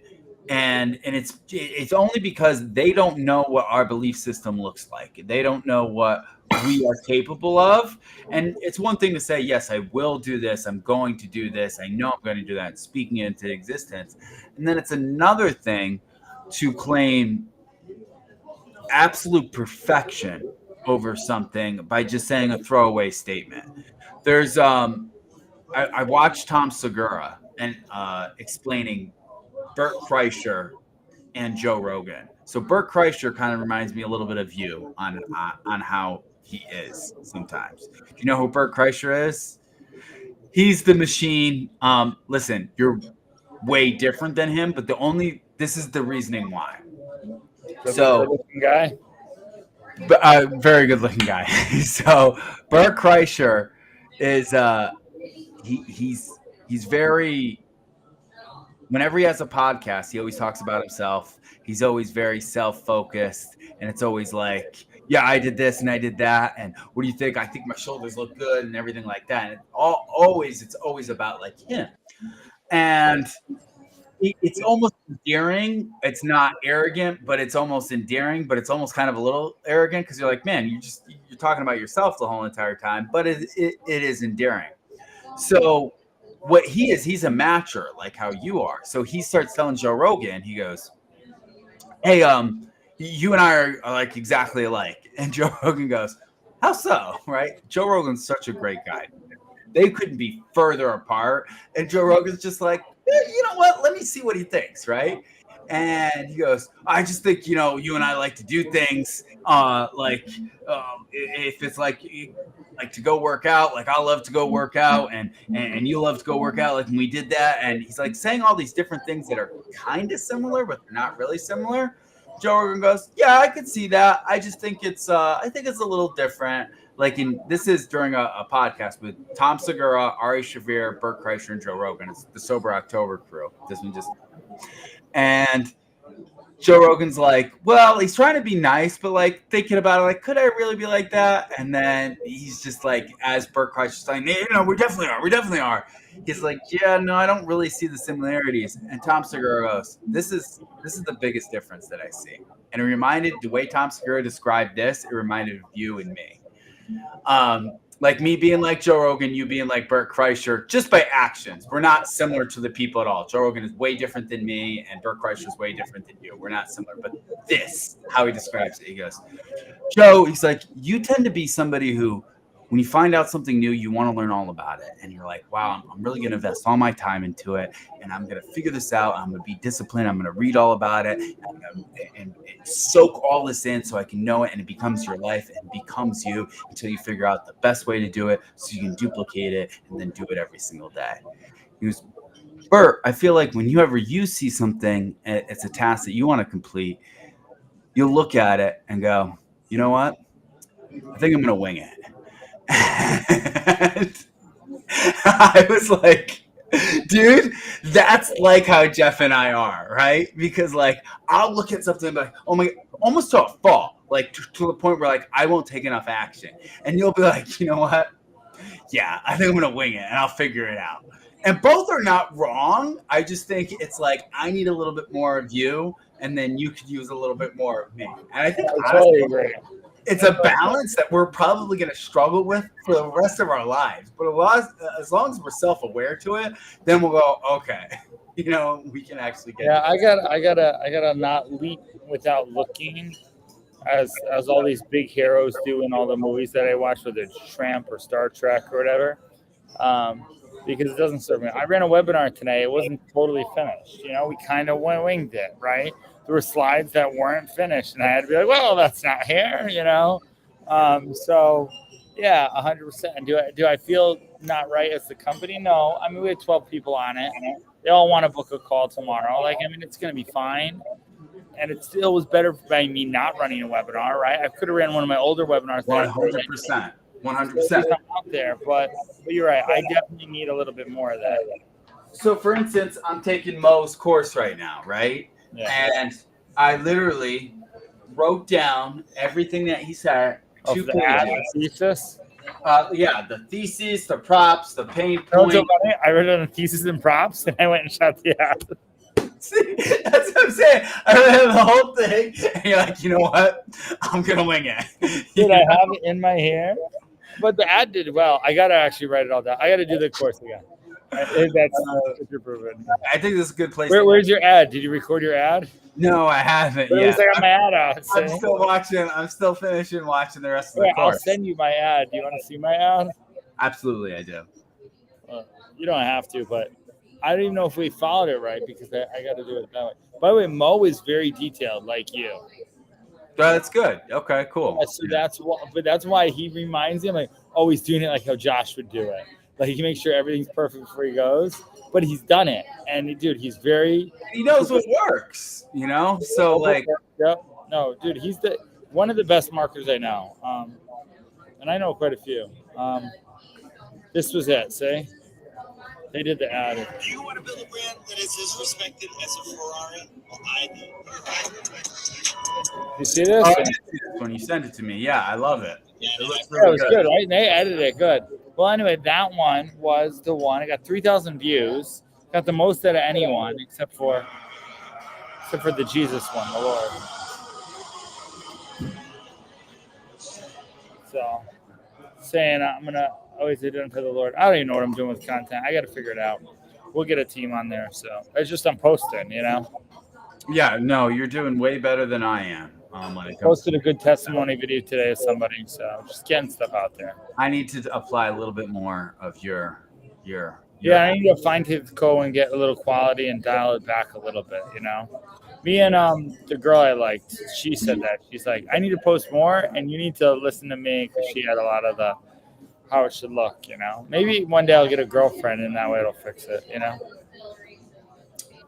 And it's only because they don't know what our belief system looks like. They don't know what we are capable of. And it's one thing to say, yes, I will do this, I'm going to do this, I know I'm going to do that, speaking it into existence. And then it's another thing to claim absolute perfection over something by just saying a throwaway statement. There's I watched Tom Segura and explaining Bert Kreischer and Joe Rogan. So Bert Kreischer kind of reminds me a little bit of you on how he is sometimes. Do you know who Bert Kreischer is? He's the machine. Listen, you're way different than him, but this is the reasoning why. So, guy, very good looking guy. So Bert Kreischer is he's very. Whenever he has a podcast, he always talks about himself. He's always very self-focused, and it's always like, yeah, I did this and I did that, and what do you think? I think my shoulders look good and everything like that. And it's always about like him, and it's almost endearing. It's not arrogant, but it's almost endearing, but it's almost kind of a little arrogant, because you're like, man, you're talking about yourself the whole entire time, but it is endearing. So what he's a matcher, like how you are. So he starts telling Joe Rogan, he goes, hey, you and I are like exactly alike. And Joe Rogan goes, how so? Right? Joe Rogan's such a great guy. They couldn't be further apart. And Joe Rogan's just like, you know what? Let me see what he thinks, right? And he goes, I just think, you and I like to do things if it's like to go work out, like I love to go work out, and you love to go work out, like when we did that. And he's like saying all these different things that are kind of similar, but they're not really similar. Joe Rogan goes, yeah, I could see that. I just think it's a little different. Like this is during a podcast with Tom Segura, Ari Shaffir, Bert Kreischer, and Joe Rogan. It's the Sober October crew. This one and Joe Rogan's like, well, he's trying to be nice, but like thinking about it, like, could I really be like that? And then he's just like, as Bert Kreischer's saying, we definitely are. He's like, yeah, no, I don't really see the similarities. And Tom Segura goes, this is the biggest difference that I see. And it reminded, the way Tom Segura described this, it reminded of you and me. Like me being like Joe Rogan, you being like Bert Kreischer, just by actions. We're not similar to the people at all. Joe Rogan is way different than me, and Bert Kreischer is way different than you. We're not similar, but this, how he describes it, he goes, Joe, he's like, you tend to be somebody who, when you find out something new, you want to learn all about it. And you're like, wow, I'm really going to invest all my time into it. And I'm going to figure this out. I'm going to be disciplined. I'm going to read all about it and soak all this in so I can know it. And it becomes your life and becomes you until you figure out the best way to do it so you can duplicate it and then do it every single day. He goes, Bert, I feel like whenever you see something, it's a task that you want to complete, you'll look at it and go, you know what? I think I'm going to wing it. And I was like, dude, that's like how Jeff and I are, right? Because like I'll look at something and be like, oh my, almost to a fault. like to the point where like I won't take enough action, and you'll be like, you know what? Yeah, I think I'm gonna wing it, and I'll figure it out. And both are not wrong. I just think it's like I need a little bit more of you, and then you could use a little bit more of me. And I think honestly, it's a balance that we're probably going to struggle with for the rest of our lives. But as long as we're self-aware to it, then we'll go, okay, you know, we can actually get. Yeah, I gotta not leap without looking, as all these big heroes do in all the movies that I watch, whether it's Tramp or Star Trek or whatever. Because it doesn't serve me. I ran a webinar today. It wasn't totally finished. You know, we kind of winged it, right? There were slides that weren't finished, and I had to be like, well, that's not here, you know? So, yeah, 100%. Do I feel not right as the company? No. I mean, we had 12 people on it. They all want to book a call tomorrow. Like, I mean, it's going to be fine. And it still was better by me not running a webinar, right? I could have ran one of my older webinars. 100%. 100%. Out there, but you're right. I definitely need a little bit more of that. So, for instance, I'm taking Mo's course right now, right? Yeah. And I literally wrote down everything that he said. The thesis? Yeah, the thesis, the props, the pain point. I read on the thesis and props, and I went and shot the ad. See, that's what I'm saying. I read the whole thing, and you're like, you know what? I'm going to wing it. Did I have it in my hair? But the ad did well. I got to actually write it all down. I got to do the course again. That's proven. I think this is a good place. Where's your ad? Did you record your ad? No, I haven't yet. At least I got my ad out. I'm still watching. I'm still finishing watching the rest of the course. I'll send you my ad. Do you want to see my ad? Absolutely, I do. You don't have to, but I don't even know if we followed it right because I got to do it that way. By the way, Mo is very detailed, like you. That's good. Okay, cool. Yeah, so that's why he reminds him, like, oh, he's doing it like how Josh would do it. Like, he makes sure everything's perfect before he goes, but he's done it. And dude, he knows what works, you know? So like, yep. No, dude, he's one of the best marketers I know. And I know quite a few. This was it, see? They did the ad. Do you want to build a brand that is as respected as a Ferrari? Well, I do. You see this? When you sent it to me, yeah, I love it. It looks really good, right? They edited it good. Well, anyway, that one was the one. I got 3,000 views. Got the most out of anyone except for the Jesus one, the Lord. So, saying I'm gonna always do it for the Lord. I don't even know what I'm doing with content. I got to figure it out. We'll get a team on there. So it's just I'm posting, you know. Yeah, no, you're doing way better than I am. Posted a good testimony video today of somebody, so just getting stuff out there. I need to apply a little bit more of your. Yeah, I need to find his co and get a little quality and dial it back a little bit, you know. Me and the girl I liked, she said that. She's like, I need to post more, and you need to listen to me because she had a lot of the how it should look, you know. Maybe one day I'll get a girlfriend, and that way it'll fix it, you know.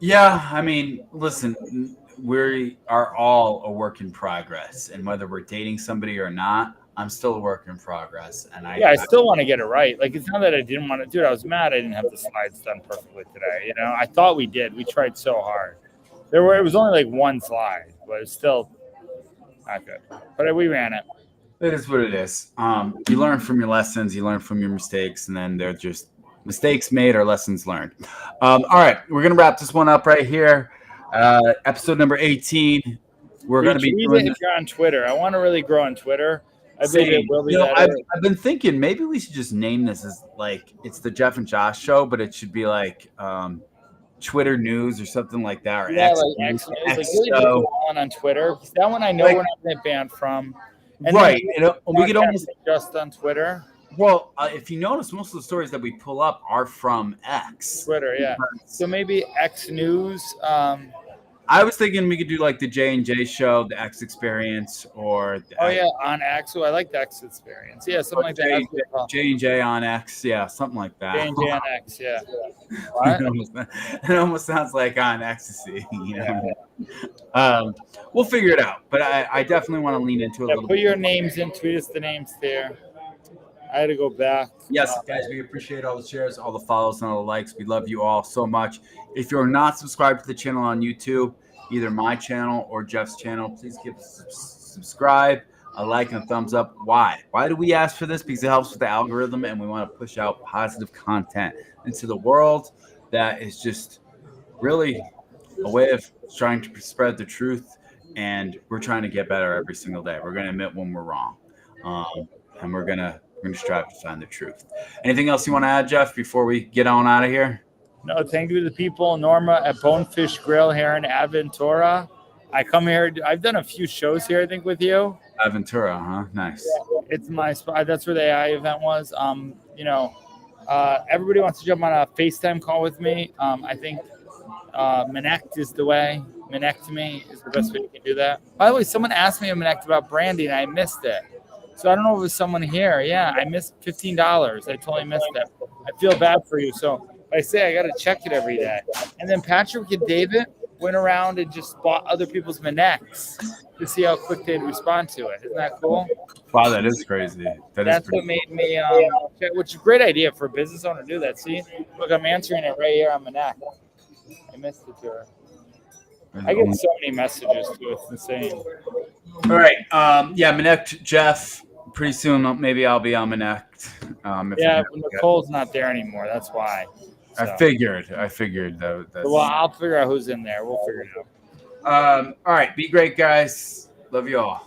Yeah, I mean, listen, we are all a work in progress, and whether we're dating somebody or not, I'm still a work in progress. And I still want to get it right. Like, it's not that I didn't want to do it. I was mad I didn't have the slides done perfectly today. You know, I thought we did. We tried so hard. It was only like one slide, but it's still not good. But we ran it. It is what it is. You learn from your lessons, you learn from your mistakes, and then they're just mistakes made or lessons learned. All right, we're gonna wrap this one up right here. Episode number 18. We're going to be doing if you're on Twitter. I want to really grow on Twitter. I believe it will be I've been thinking maybe we should just name this as like it's the Jeff and Josh show, but it should be like Twitter news or something like that. Or yeah, like X really go on Twitter. That one I know we're not going to ban from. And right. We could almost just on Twitter. Well, if you notice, most of the stories that we pull up are from X. Twitter, yeah. So maybe X News. I was thinking we could do like the J&J show, the X Experience, or on X. Oh, I like the X Experience. Yeah, something like that. J&J on X, yeah, something like that. J&J on X, yeah. It almost sounds like on ecstasy. You know? We'll figure it out, but I definitely want to lean into it a little bit. Put your names in, tweet us the names there. I had to go back. Yes, guys, we appreciate all the shares, all the follows, and all the likes. We love you all so much. If you're not subscribed to the channel on YouTube, either my channel or Jeff's channel, please give us subscribe, a like, and a thumbs up. Why? Why do we ask for this? Because it helps with the algorithm, and we want to push out positive content into the world that is just really a way of trying to spread the truth. And we're trying to get better every single day. We're going to admit when we're wrong, and we're gonna strive to find the truth. Anything else you want to add, Jeff, before we get on out of here? No, thank you to the people, Norma at Bonefish Grill here in Aventura. I come here. I've done a few shows here, I think, with you. Aventura, huh? Nice. Yeah, it's my spot. That's where the AI event was. Everybody wants to jump on a FaceTime call with me. I think Menect is the way. Menectomy is the best way you can do that. By the way, someone asked me a Menect about branding. I missed it. So I don't know if it was someone here. Yeah, I missed $15. I totally missed it. I feel bad for you. So I say I got to check it every day. And then Patrick and David went around and just bought other people's Menects to see how quick they'd respond to it. Isn't that cool? Wow, that is crazy. That's what made me, which is a great idea for a business owner to do that. See, look, I'm answering it right here on Menect. I missed it to her. I get so many messages too. It's insane. All right. Menect, Jeff. Pretty soon, maybe I'll be on Menect. Nicole's not there anymore. That's why. So. I figured that. Well, I'll figure out who's in there. We'll figure it out. All right. Be great, guys. Love you all.